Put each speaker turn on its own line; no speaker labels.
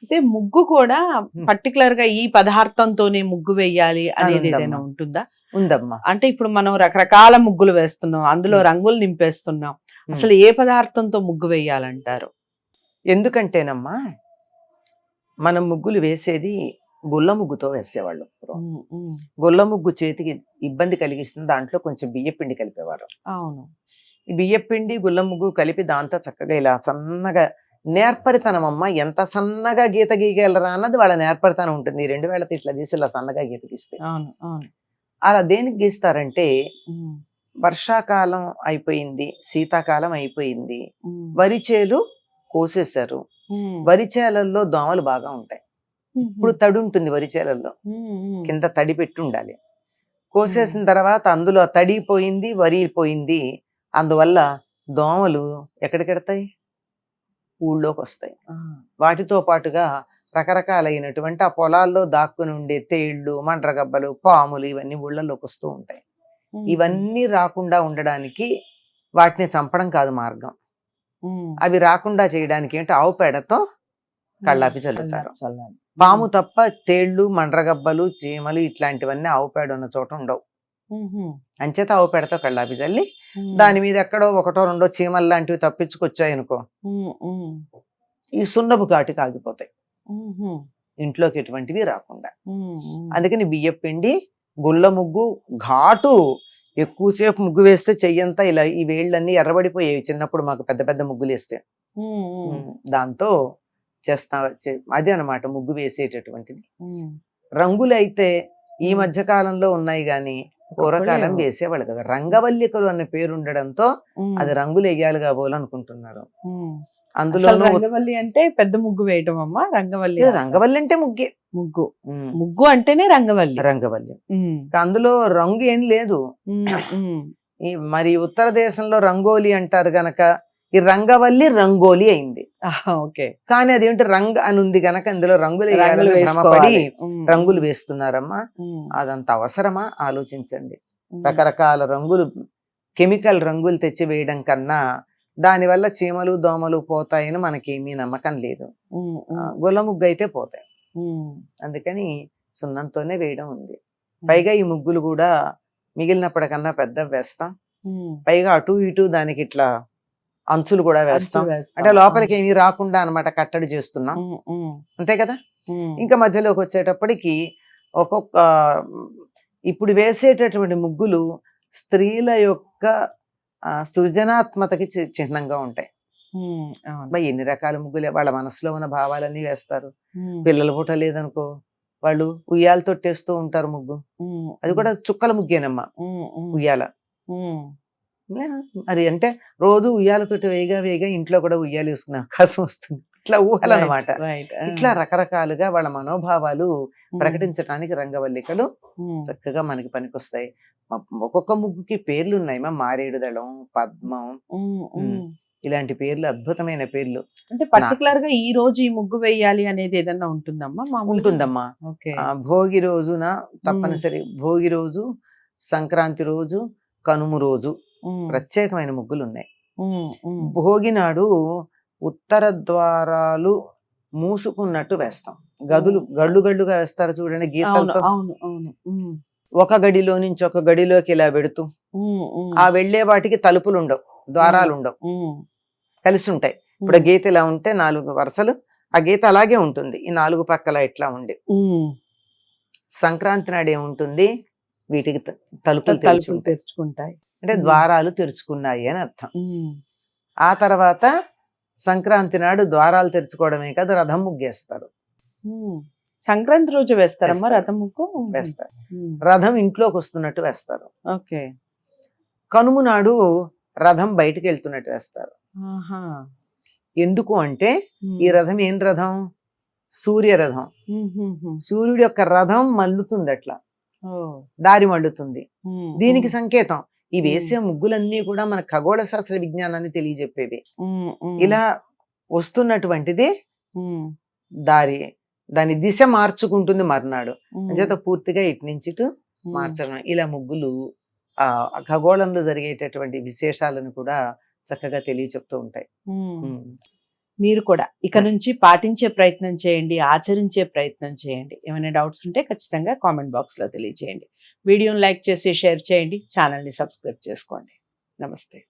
అయితే ముగ్గు కూడా పర్టికులర్ గా ఈ పదార్థంతోనే ముగ్గు వేయాలి అనేది
ఉందమ్మా.
ఏదైనా ఉంటుందా?
ఉందమ్మా.
అంటే ఇప్పుడు మనం రకరకాల ముగ్గులు వేస్తున్నాం, అందులో రంగులు నింపేస్తున్నాం. అసలు ఏ పదార్థంతో ముగ్గు వేయాలంటారు?
ఎందుకంటేనమ్మా మనం ముగ్గులు వేసేది గుల్ల ముగ్గుతో వేసేవాళ్ళు. గుల్ల ముగ్గు చేతికి ఇబ్బంది కలిగిస్తుంది, దాంట్లో కొంచెం బియ్యపిండి కలిపేవారు.
అవును.
ఈ బియ్యపిండి గుల్ల ముగ్గు కలిపి దాంతో చక్కగా ఇలా సన్నగా నేర్పరితనం అమ్మ, ఎంత సన్నగా గీత గీయగలరా అన్నది వాళ్ళ నేర్పరితనం ఉంటుంది. ఈ 2 వేలతో ఇట్లా తీసి ఇలా సన్నగా గీత గీస్తే
అవును. అవును.
అలా దేనికి గీస్తారంటే వర్షాకాలం అయిపోయింది, శీతాకాలం అయిపోయింది, వరి చేలు కోసేశారు, వరి చేలల్లో దోమలు బాగా ఉంటాయి. ఇప్పుడు తడి ఉంటుంది వరి చేలల్లో, కింద తడి పెట్టి ఉండాలి. కోసేసిన తర్వాత అందులో తడి పోయింది, వరి పోయింది, అందువల్ల దోమలు ఎక్కడికెడతాయి? ఊళ్ళోకి వస్తాయి. వాటితో పాటుగా రకరకాలైనటువంటి ఆ పొలాల్లో దాక్కుని ఉండే తేళ్లు, మండ్రగబ్బలు, పాములు ఇవన్నీ ఊళ్ళలోకి వస్తూ ఉంటాయి. ఇవన్నీ రాకుండా ఉండడానికి వాటిని చంపడం కాదు మార్గం. అవి రాకుండా చేయడానికి ఏంటి, ఆవు పేడతో కళ్ళాపి చల్లుతారు. పాము తప్ప తేళ్లు, మండ్రగబ్బలు, చీమలు ఇట్లాంటివన్నీ ఆవు పేడ ఉన్న చోట ఉండవు. అంచేత ఆవు పేడతో కళ్ళాపి చల్లి దాని మీద ఎక్కడో ఒకటో రెండో చీమలు లాంటివి తప్పించుకొచ్చాయనుకో, ఈ సున్నపు ఘాటుకి ఆగిపోతాయి, ఇంట్లోకి ఎటువంటివి రాకుండా. అందుకని బియ్యపిండి, గుల్ల ముగ్గు, ఘాటు ఎక్కువసేపు ముగ్గు వేస్తే చెయ్యంతా ఇలా ఈ వేళ్ళన్నీ ఎర్రబడిపోయేవి చిన్నప్పుడు మాకు పెద్ద పెద్ద ముగ్గులు వేస్తే. దాంతో చేస్తా అదే అనమాట ముగ్గు వేసేటటువంటిది. రంగులు అయితే ఈ మధ్య కాలంలో ఉన్నాయి గాని పూర్వకాలం వేసేవాళ్ళు కదా. రంగవల్లికలు అనే పేరు ఉండడంతో అది రంగులు వేయాలి కాబోలనుకుంటున్నారు. అందులో
రంగవల్లి అంటే పెద్ద ముగ్గు వేయటం అమ్మా. రంగవల్లి
రంగవల్లి అంటే ముగ్గే,
ముగ్గు ముగ్గు అంటేనే రంగవల్లి.
రంగవల్లి అందులో రంగు ఏం లేదు. మరి ఉత్తర దేశంలో రంగోలి అంటారు గనక ఈ రంగవల్లి రంగోలి అయింది.
ఓకే.
కానీ అదేంటి రంగ్ అని ఉంది గనక ఇందులో రంగులు భ్రమపడి రంగులు వేస్తున్నారమ్మా. అదంత అవసరమా ఆలోచించండి. రకరకాల రంగులు, కెమికల్ రంగులు తెచ్చి వేయడం కన్నా దానివల్ల చీమలు దోమలు పోతాయని మనకేమీ నమ్మకం లేదు. గుల్ల ముగ్గు అయితే పోతాయి, అందుకని సున్నంతోనే వేయడం ఉంది. పైగా ఈ ముగ్గులు కూడా మిగిలినప్పటికన్నా పెద్ద వేస్తాం, పైగా అటు ఇటు దానికి ఇట్లా అంచులు కూడా వేస్తాం. అంటే లోపలికి ఏమీ రాకుండా అన్నమాట కట్టడి చేస్తున్నాం, అంతే కదా. ఇంకా మధ్యలోకి వచ్చేటప్పటికి ఒక్కొక్క ఇప్పుడు వేసేటటువంటి ముగ్గులు స్త్రీల యొక్క సృజనాత్మకకి చిహ్నంగా ఉంటాయి. ఎన్ని రకాల ముగ్గులే, వాళ్ళ మనసులో ఉన్న భావాలన్నీ వేస్తారు. పిల్లల పూట లేదనుకో వాళ్ళు ఉయ్యాల తొట్టేస్తూ ఉంటారు ముగ్గు, అది కూడా చుక్కల ముగ్గేనమ్మా ఉయ్యాల. మరి అంటే రోజు ఉయ్యాలతోటి వేయగా ఇంట్లో కూడా ఉయ్యాలు వేసుకునే అవకాశం వస్తుంది. ఇట్లా ఊహలన్నమాట. ఇట్లా రకరకాలుగా వాళ్ళ మనోభావాలు ప్రకటించడానికి రంగవల్లికలు చక్కగా మనకి పనికొస్తాయి. ఒక్కొక్క ముగ్గుకి పేర్లు ఉన్నాయి, మారేడు దళం, పద్మం, ఇలాంటి పేర్లు అద్భుతమైన పేర్లు.
అంటే పర్టికులర్ గా ఈ రోజు ఈ ముగ్గు వేయాలి అనేది ఏదన్నా ఉంటుందమ్మా?
ఉంటుందమ్మా. భోగి రోజున తప్పనిసరి, భోగి రోజు, సంక్రాంతి రోజు, కనుము రోజు ప్రత్యేకమైన ముగ్గులు ఉన్నాయి. భోగి నాడు ఉత్తర ద్వారాలు మూసుకున్నట్టు వేస్తాం, గళ్ళు గళ్ళుగా వేస్తారు చూడండి గీతలతో. ఒక గడిలో నుంచి ఒక గడిలోకి ఇలా పెడుతూ ఆ వెళ్లే వాటికి తలుపులు ఉండవు, ద్వారాలు ఉండవు, కలిసి ఉంటాయి. ఇప్పుడు గీత ఇలా ఉంటే 4 వరుసలు, ఆ గీత అలాగే ఉంటుంది ఈ 4 పక్కల ఇట్లా ఉండి. సంక్రాంతి నాడు ఏముంటుంది, వీటికి తలుపులు
తెరుచుకుంటాయి,
అంటే ద్వారాలు తెరుచుకున్నాయి అని అర్థం. ఆ తర్వాత సంక్రాంతి నాడు ద్వారాలు తెరుచుకోవడమే కాదు, రథం ముగ్గేస్తారు.
సంక్రాంతి రోజు వేస్తారమ్మా రథం ముగ్గు?
వేస్తారు. రథం ఇంట్లోకి వస్తున్నట్టు వేస్తారు.
ఓకే.
కనుము నాడు రథం బయటికి వెళ్తున్నట్టు వేస్తారు. ఎందుకు అంటే ఈ రథం ఏం రథం, సూర్య రథం. సూర్యుడి యొక్క రథం మల్లుతుంది, అట్లా దారి మళ్ళుతుంది. దీనికి సంకేతం ఈ వేసే ముగ్గులన్నీ కూడా మన ఖగోళ శాస్త్ర విజ్ఞానాన్ని తెలియజెప్పేవి. ఇలా వస్తున్నటువంటిది దాని దిశ మార్చుకుంటుంది మర్నాడు. అంచేత పూర్తిగా ఇటు నుంచి ఇటు మార్చడం. ఇలా ముగ్గులు ఆ ఖగోళంలో జరిగేటటువంటి విశేషాలను కూడా చక్కగా తెలియచెప్తూ ఉంటాయి.
మీరు కూడా ఇక నుంచి పాటించే ప్రయత్నం చేయండి, ఆచరించే ప్రయత్నం చేయండి. ఏమైనా డౌట్స్ ఉంటే ఖచ్చితంగా కామెంట్ బాక్స్లో తెలియజేయండి. వీడియోని లైక్ చేసి షేర్ చేయండి, ఛానల్ని సబ్స్క్రైబ్ చేసుకోండి. నమస్తే.